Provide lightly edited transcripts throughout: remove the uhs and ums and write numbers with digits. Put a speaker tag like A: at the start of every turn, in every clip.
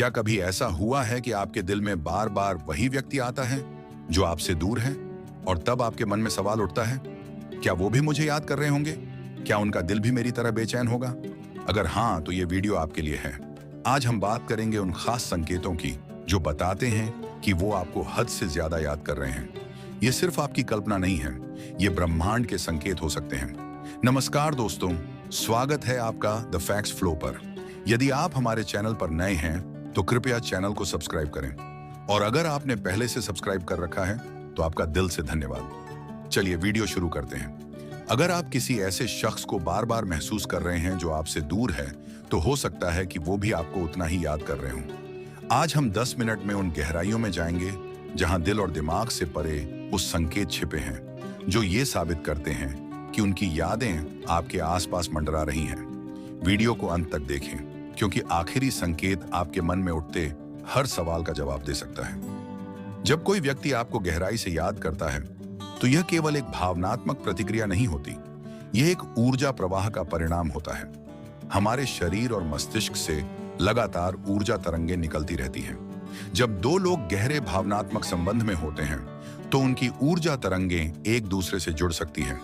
A: क्या कभी ऐसा हुआ है कि आपके दिल में बार बार वही व्यक्ति आता है जो आपसे दूर है और तब आपके मन में सवाल उठता है, क्या वो भी मुझे याद कर रहे होंगे? क्या उनका दिल भी मेरी तरह बेचैन होगा? अगर हाँ, तो ये वीडियो आपके लिए है। आज हम बात करेंगे उन खास संकेतों की जो बताते हैं कि वो आपको हद से ज्यादा याद कर रहे हैं। ये सिर्फ आपकी कल्पना नहीं है, ये ब्रह्मांड के संकेत हो सकते हैं। नमस्कार दोस्तों, स्वागत है आपका द फैक्ट्स फ्लो पर। यदि आप हमारे चैनल पर नए हैं तो कृपया चैनल को सब्सक्राइब करें, और अगर आपने पहले से सब्सक्राइब कर रखा है तो आपका दिल से धन्यवाद। चलिए वीडियो शुरू करते हैं। अगर आप किसी ऐसे शख्स को बार बार महसूस कर रहे हैं जो आपसे दूर है, तो हो सकता है कि वो भी आपको उतना ही याद कर रहे हों। आज हम 10 मिनट में उन गहराइयों में जाएंगे जहां दिल और दिमाग से परे उस संकेत छिपे हैं जो ये साबित करते हैं कि उनकी यादें आपके आसपास मंडरा रही हैं। वीडियो को अंत तक देखें, क्योंकि आखिरी संकेत आपके मन में उठते हर सवाल का जवाब दे सकता है। जब कोई व्यक्ति आपको गहराई से याद करता है तो यह केवल एक भावनात्मक प्रतिक्रिया नहीं होती, यह एक ऊर्जा प्रवाह का परिणाम होता है। हमारे शरीर और मस्तिष्क से लगातार ऊर्जा तरंगें निकलती रहती हैं। जब दो लोग गहरे भावनात्मक संबंध में होते हैं तो उनकी ऊर्जा तरंगें एक दूसरे से जुड़ सकती हैं।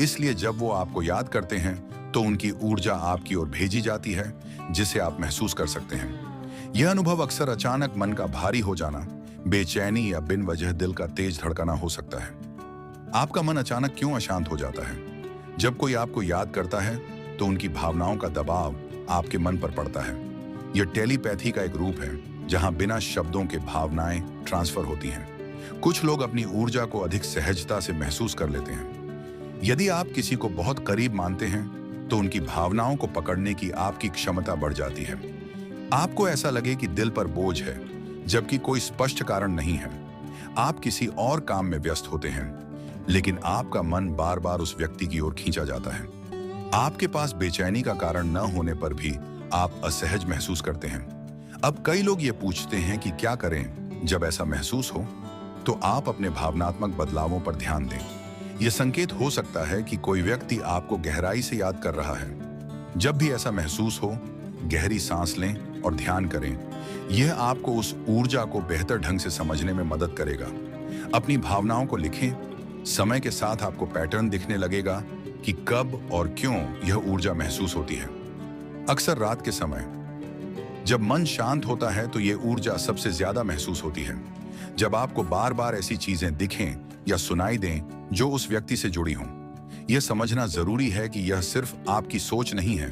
A: इसलिए जब वो आपको याद करते हैं तो उनकी ऊर्जा आपकी ओर भेजी जाती है, जिसे आप महसूस कर सकते हैं। यह अनुभव अक्सर अचानक मन का भारी हो जाना, बेचैनी या बिन वजह दिल का तेज धड़कना हो सकता है। आपका मन अचानक क्यों अशांत हो जाता है? जब कोई आपको याद करता है तो उनकी भावनाओं का दबाव आपके मन पर पड़ता है। यह टेलीपैथी का एक रूप है जहां बिना शब्दों के भावनाएं ट्रांसफर होती हैं। कुछ लोग अपनी ऊर्जा को अधिक सहजता से महसूस कर लेते हैं। यदि आप किसी को बहुत करीब मानते हैं तो उनकी भावनाओं को पकड़ने की आपकी क्षमता बढ़ जाती है। आपको ऐसा लगे कि दिल पर बोझ है, जबकि कोई स्पष्ट कारण नहीं है। आप किसी और काम में व्यस्त होते हैं, लेकिन आपका मन बार बार उस व्यक्ति की ओर खींचा जाता है। आपके पास बेचैनी का कारण न होने पर भी आप असहज महसूस करते हैं। अब कई लोग ये पूछते हैं कि क्या करें जब ऐसा महसूस हो, तो आप अपने भावनात्मक बदलावों पर ध्यान दें। यह संकेत हो सकता है कि कोई व्यक्ति आपको गहराई से याद कर रहा है। जब भी ऐसा महसूस हो, गहरी सांस लें और ध्यान करें। यह आपको उस ऊर्जा को बेहतर ढंग से समझने में मदद करेगा। अपनी भावनाओं को लिखें। समय के साथ आपको पैटर्न दिखने लगेगा कि कब और क्यों यह ऊर्जा महसूस होती है। अक्सर रात के समय जब मन शांत होता है तो यह ऊर्जा सबसे ज्यादा महसूस होती है। जब आपको बार बार ऐसी चीजें दिखें या सुनाई दें जो उस व्यक्ति से जुड़ी हों, यह समझना जरूरी है कि यह सिर्फ आपकी सोच नहीं है,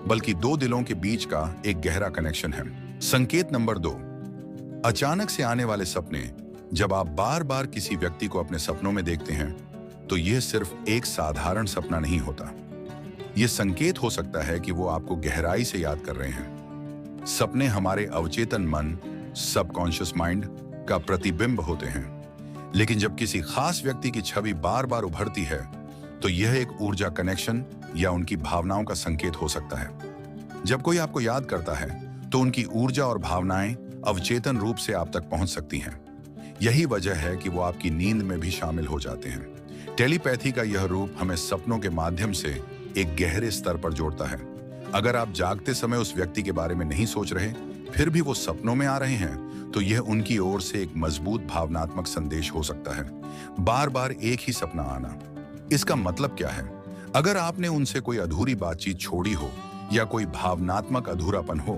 A: बल्कि दो दिलों के बीच का एक गहरा कनेक्शन है। संकेत नंबर 2, अचानक से आने वाले सपने। जब आप बार बार किसी व्यक्ति को अपने सपनों में देखते हैं तो यह सिर्फ एक साधारण सपना नहीं होता। यह संकेत हो सकता है कि वो आपको गहराई से याद कर रहे हैं। सपने हमारे अवचेतन मन, सबकॉन्शियस माइंड का प्रतिबिंब होते हैं, लेकिन जब किसी खास व्यक्ति की छवि बार बार उभरती है तो यह एक ऊर्जा कनेक्शन या उनकी भावनाओं का संकेत हो सकता है। जब कोई आपको याद करता है तो उनकी ऊर्जा और भावनाएं अवचेतन रूप से आप तक पहुंच सकती हैं। यही वजह है कि वो आपकी नींद में भी शामिल हो जाते हैं। टेलीपैथी का यह रूप हमें सपनों के माध्यम से एक गहरे स्तर पर जोड़ता है। अगर आप जागते समय उस व्यक्ति के बारे में नहीं सोच रहे, फिर भी वो सपनों में आ रहे हैं, तो यह उनकी ओर से एक मजबूत भावनात्मक संदेश हो सकता है। बार बार एक ही सपना आना, इसका मतलब क्या है? अगर आपने उनसे कोई अधूरी बातचीत छोड़ी हो या कोई भावनात्मक अधूरापन हो,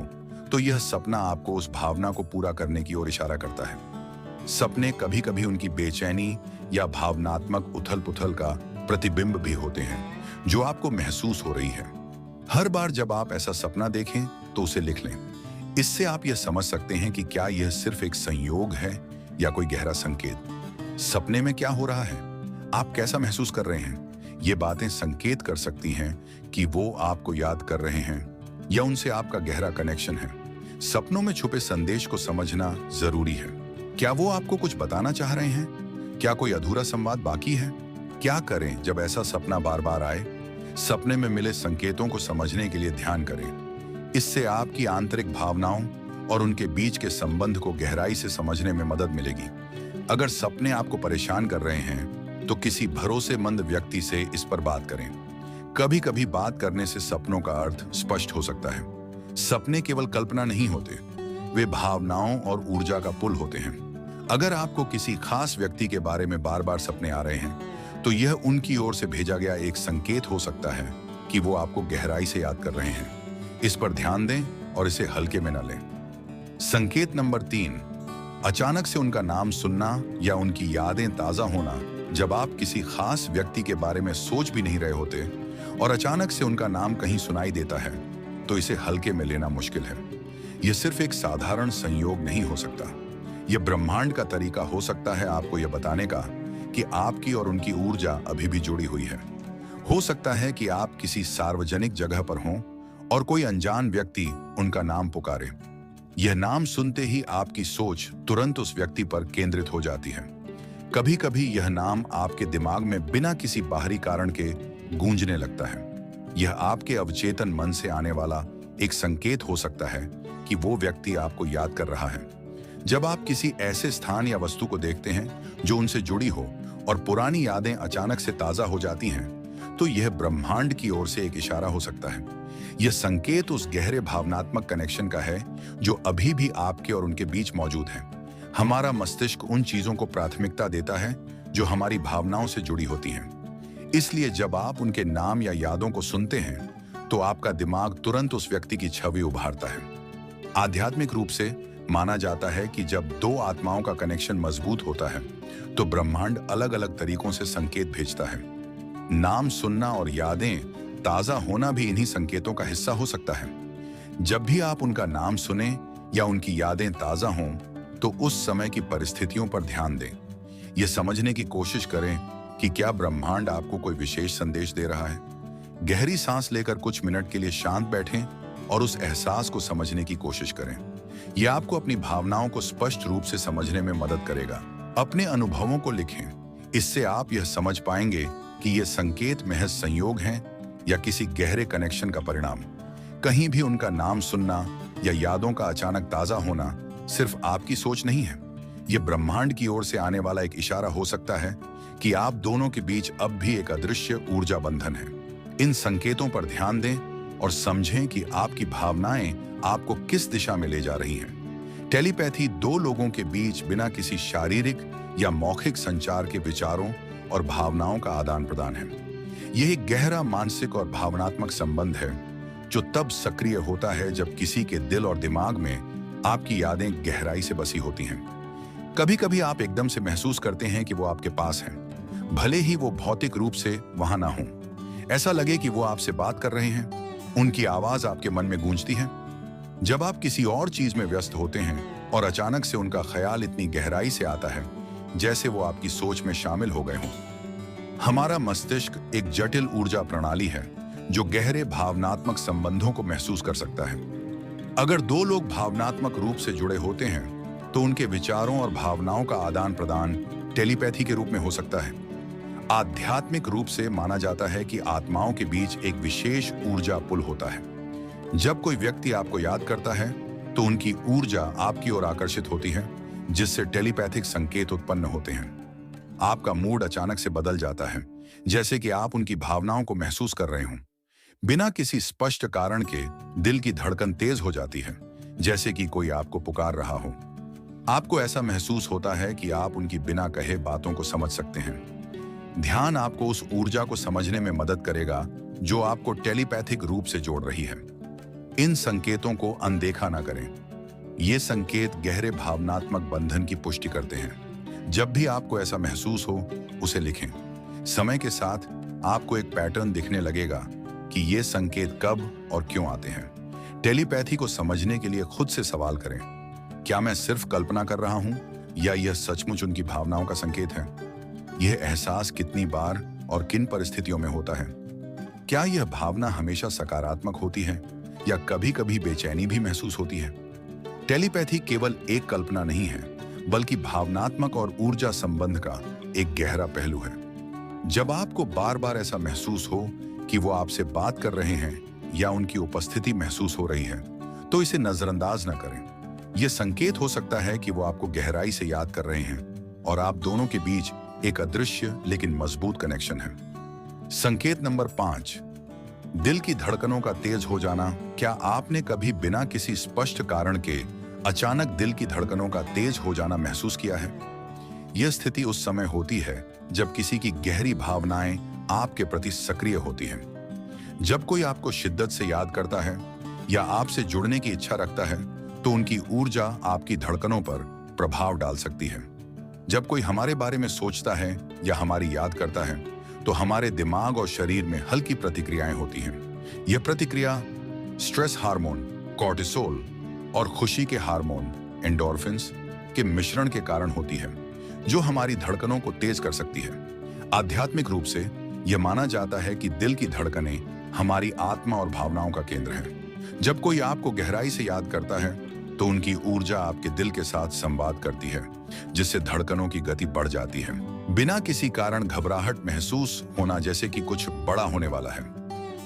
A: तो यह सपना आपको उस भावना को पूरा करने की ओर इशारा करता है। सपने कभी कभी उनकी बेचैनी या भावनात्मक उथल पुथल का प्रतिबिंब भी होते हैं जो आपको महसूस हो रही है। हर बार जब आप ऐसा सपना देखें तो उसे लिख लें। इससे आप यह समझ सकते हैं कि क्या यह सिर्फ एक संयोग है या कोई गहरा संकेत। सपने में क्या हो रहा है, आप कैसा महसूस कर रहे हैं, ये बातें संकेत कर सकती हैं कि वो आपको याद कर रहे हैं या उनसे आपका गहरा कनेक्शन है। सपनों में छुपे संदेश को समझना जरूरी है। क्या वो आपको कुछ बताना चाह रहे हैं? क्या कोई अधूरा संवाद बाकी है? क्या करें जब ऐसा सपना बार बार आए? सपने में मिले संकेतों को समझने के लिए ध्यान करें। इससे आपकी आंतरिक भावनाओं और उनके बीच के संबंध को गहराई से समझने में मदद मिलेगी। अगर सपने आपको परेशान कर रहे हैं तो किसी भरोसेमंद व्यक्ति से इस पर बात करें। कभी कभी बात करने से सपनों का अर्थ स्पष्ट हो सकता है। सपने केवल कल्पना नहीं होते, वे भावनाओं और ऊर्जा का पुल होते हैं। अगर आपको किसी खास व्यक्ति के बारे में बार बार सपने आ रहे हैं, तो यह उनकी ओर से भेजा गया एक संकेत हो सकता है कि वो आपको गहराई से याद कर रहे हैं। इस पर ध्यान दें और इसे हल्के में न लें। संकेत नंबर 3, अचानक से उनका नाम सुनना या उनकी यादें ताजा होना। जब आप किसी खास व्यक्ति के बारे में सोच भी नहीं रहे होते और अचानक से उनका नाम कहीं सुनाई देता है, तो इसे हल्के में लेना मुश्किल है। यह सिर्फ एक साधारण संयोग नहीं हो सकता। यह ब्रह्मांड का तरीका हो सकता है आपको यह बताने का कि आपकी और उनकी ऊर्जा अभी भी जुड़ी हुई है। हो सकता है कि आप किसी सार्वजनिक जगह पर हों और कोई अनजान व्यक्ति उनका नाम पुकारे। यह नाम सुनते ही आपकी सोच तुरंत उस व्यक्ति पर केंद्रित हो जाती है। कभी कभी यह नाम आपके दिमाग में बिना किसी बाहरी कारण के गूंजने लगता है। यह आपके अवचेतन मन से आने वाला एक संकेत हो सकता है कि वो व्यक्ति आपको याद कर रहा है। जब आप किसी ऐसे स्थान या वस्तु को देखते हैं जो उनसे जुड़ी हो और पुरानी यादें अचानक से ताजा हो जाती हैं, तो यह ब्रह्मांड की ओर से एक इशारा हो सकता है। यह संकेत उस गहरे भावनात्मक कनेक्शन का है जो अभी भी आपके और उनके बीच मौजूद है। हमारा मस्तिष्क उन चीजों को प्राथमिकता देता है जो हमारी भावनाओं से जुड़ी होती हैं। इसलिए जब आप उनके नाम या यादों को सुनते हैं, तो आपका दिमाग तुरंत उस व्यक्ति की छवि उभारता है। आध्यात्मिक रूप से माना जाता है कि जब दो आत्माओं का कनेक्शन मजबूत होता है, तो ब्रह्मांड अलग अलग तरीकों से संकेत भेजता है। नाम सुनना और यादें ताजा होना भी इन्हीं संकेतों का हिस्सा हो सकता है। जब भी आप उनका नाम सुने या उनकी यादें ताजा हों, तो उस समय की परिस्थितियों पर ध्यान दें। यह समझने की कोशिश करें कि क्या ब्रह्मांड आपको कोई विशेष संदेश दे रहा है। गहरी सांस लेकर कुछ मिनट के लिए शांत बैठें और उस एहसास को समझने की कोशिश करें। यह आपको अपनी भावनाओं को स्पष्ट रूप से समझने में मदद करेगा। अपने अनुभवों को लिखें। इससे आप यह समझ पाएंगे कि यह संकेत महज संयोग हैं या किसी गहरे कनेक्शन का परिणाम। कहीं भी उनका नाम सुनना या यादों का अचानक ताजा होना सिर्फ आपकी सोच नहीं है। यह ब्रह्मांड की ओर से आने वाला एक इशारा हो सकता है कि आप दोनों के बीच अब भी एक अदृश्य ऊर्जा बंधन है। इन संकेतों पर ध्यान दें और समझें कि आपकी भावनाएं आपको किस दिशा में ले जा रही हैं। टेलीपैथी दो लोगों के बीच बिना किसी शारीरिक या मौखिक संचार के विचारों और भावनाओं का आदान प्रदान है। यह एक गहरा मानसिक और भावनात्मक संबंध है जो तब सक्रिय होता है जब किसी के दिल और दिमाग में आपकी यादें गहराई से बसी होती हैं। कभी कभी आप एकदम से महसूस करते हैं कि वो आपके पास हैं, भले ही वो भौतिक रूप से वहां ना हो। ऐसा लगे कि वो आपसे बात कर रहे हैं, उनकी आवाज आपके मन में गूंजती है। जब आप किसी और चीज में व्यस्त होते हैं और अचानक से उनका ख्याल इतनी गहराई से आता है जैसे वो आपकी सोच में शामिल हो गए हों। हमारा मस्तिष्क एक जटिल ऊर्जा प्रणाली है जो गहरे भावनात्मक संबंधों को महसूस कर सकता है। अगर दो लोग भावनात्मक रूप से जुड़े होते हैं, तो उनके विचारों और भावनाओं का आदान प्रदान टेलीपैथी के रूप में हो सकता है। आध्यात्मिक रूप से माना जाता है कि आत्माओं के बीच एक विशेष ऊर्जा पुल होता है। जब कोई व्यक्ति आपको याद करता है, तो उनकी ऊर्जा आपकी ओर आकर्षित होती है, जिससे टेलीपैथिक संकेत उत्पन्न होते हैं। आपका मूड अचानक से बदल जाता है, जैसे कि आप उनकी भावनाओं को महसूस कर रहे हों। बिना किसी स्पष्ट कारण के दिल की धड़कन तेज हो जाती है, जैसे कि कोई आपको पुकार रहा हो। आपको ऐसा महसूस होता है कि आप उनकी बिना कहे बातों को समझ सकते हैं। ध्यान आपको उस ऊर्जा को समझने में मदद करेगा जो आपको टेलीपैथिक रूप से जोड़ रही है। इन संकेतों को अनदेखा ना करें। ये संकेत गहरे भावनात्मक बंधन की पुष्टि करते हैं। जब भी आपको ऐसा महसूस हो, उसे लिखें। समय के साथ आपको एक पैटर्न दिखने लगेगा कि ये संकेत कब और क्यों आते हैं। टेलीपैथी को समझने के लिए खुद से सवाल करें, क्या मैं सिर्फ कल्पना कर रहा हूं या यह सचमुच उनकी भावनाओं का संकेत है? यह एहसास कितनी बार और किन परिस्थितियों में होता है? क्या यह भावना हमेशा सकारात्मक होती है या कभी-कभी बेचैनी भी महसूस होती है? टेलीपैथी केवल एक कल्पना नहीं है, बल्कि भावनात्मक और ऊर्जा संबंध का एक गहरा पहलू है। जब आपको बार-बार ऐसा महसूस हो कि वो आपसे बात कर रहे हैं या उनकी उपस्थिति महसूस हो रही है, तो इसे नजरअंदाज न करें। यह संकेत हो सकता है कि वो आपको गहराई से याद कर रहे हैं और आप दोनों के बीच एक अदृश्य लेकिन मजबूत कनेक्शन है। संकेत नंबर 5, दिल की धड़कनों का तेज हो जाना। क्या आपने कभी बिना किसी स्पष्ट कारण के अचानक दिल की धड़कनों का तेज हो जाना महसूस किया है? यह स्थिति उस समय होती है जब किसी की गहरी भावनाएं आपके प्रति सक्रिय होती हैं। जब कोई आपको शिद्दत से याद करता है या आपसे जुड़ने की इच्छा रखता है, तो उनकी ऊर्जा आपकी धड़कनों पर प्रभाव डाल सकती है। जब कोई हमारे बारे में सोचता है या हमारी याद करता है, तो हमारे दिमाग और शरीर में हल्की प्रतिक्रियाएं होती हैं। यह प्रतिक्रिया स्ट्रेस हार्मोन कॉर्टिसोल और खुशी के हार्मोन एंडोर्फिन्स के मिश्रण के कारण होती है, जो हमारी धड़कनों को तेज कर सकती है। आध्यात्मिक रूप से यह माना जाता है कि दिल की धड़कनें हमारी आत्मा और भावनाओं का केंद्र है। जब कोई आपको गहराई से याद करता है, तो उनकी ऊर्जा आपके दिल के साथ संवाद करती है, जिससे धड़कनों की गति बढ़ जाती है। बिना किसी कारण घबराहट महसूस होना, जैसे कि कुछ बड़ा होने वाला है।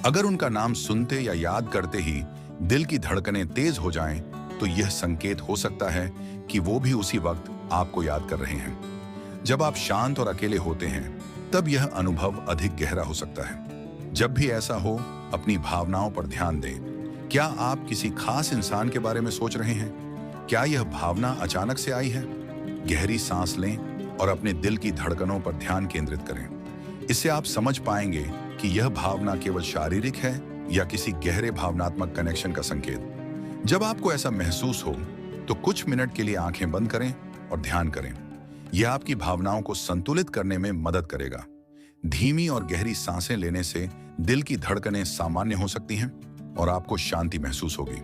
A: अगर उनका नाम सुनते या याद करते ही दिल की धड़कनें तेज हो जाएं, तो यह संकेत हो सकता है कि वो भी उसी वक्त आपको याद कर रहे हैं। जब आप शांत और अकेले होते हैं, तब यह अनुभव अधिक गहरा हो सकता है। जब भी ऐसा हो, अपनी भावनाओं पर ध्यान दें। क्या आप किसी खास इंसान के बारे में सोच रहे हैं? क्या यह भावना अचानक से आई है? गहरी सांस लें और अपने दिल की धड़कनों पर ध्यान केंद्रित करें। इससे आप समझ पाएंगे कि यह भावना केवल शारीरिक है या किसी गहरे भावनात्मक कनेक्शन का संकेत। जब आपको ऐसा महसूस हो, तो कुछ मिनट के लिए आंखें बंद करें और ध्यान करें। यह आपकी भावनाओं को संतुलित करने में मदद करेगा। धीमी और गहरी सांसें लेने से दिल की धड़कनें सामान्य हो सकती हैं और आपको शांति महसूस होगी।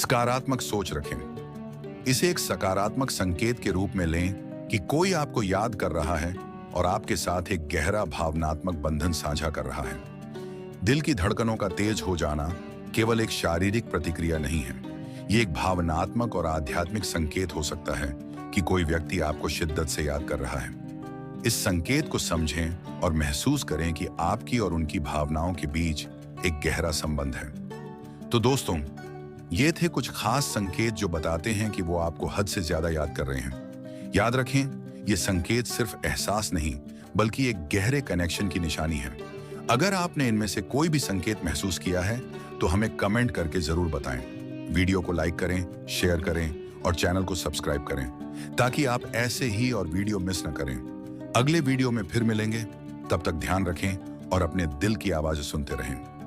A: सकारात्मक सोच रखें। इसे एक सकारात्मक संकेत के रूप में लें कि कोई आपको याद कर रहा है और आपके साथ एक गहरा भावनात्मक बंधन साझा कर रहा है। दिल की धड़कनों का तेज हो जाना केवल एक शारीरिक प्रतिक्रिया नहीं है, ये एक भावनात्मक और आध्यात्मिक संकेत हो सकता है कि कोई व्यक्ति आपको शिद्दत से याद कर रहा है। इस संकेत को समझें और महसूस करें कि आपकी और उनकी भावनाओं के बीच एक गहरा संबंध है। तो दोस्तों, ये थे कुछ खास संकेत जो बताते हैं कि वो आपको हद से ज्यादा याद कर रहे हैं। याद रखें, ये संकेत सिर्फ एहसास नहीं, बल्कि एक गहरे कनेक्शन की निशानी है। अगर आपने इनमें से कोई भी संकेत महसूस किया है, तो हमें कमेंट करके जरूर बताएं। वीडियो को लाइक करें, शेयर करें और चैनल को सब्सक्राइब करें, ताकि आप ऐसे ही और वीडियो मिस न करें। अगले वीडियो में फिर मिलेंगे। तब तक ध्यान रखें और अपने दिल की आवाज़ सुनते रहें।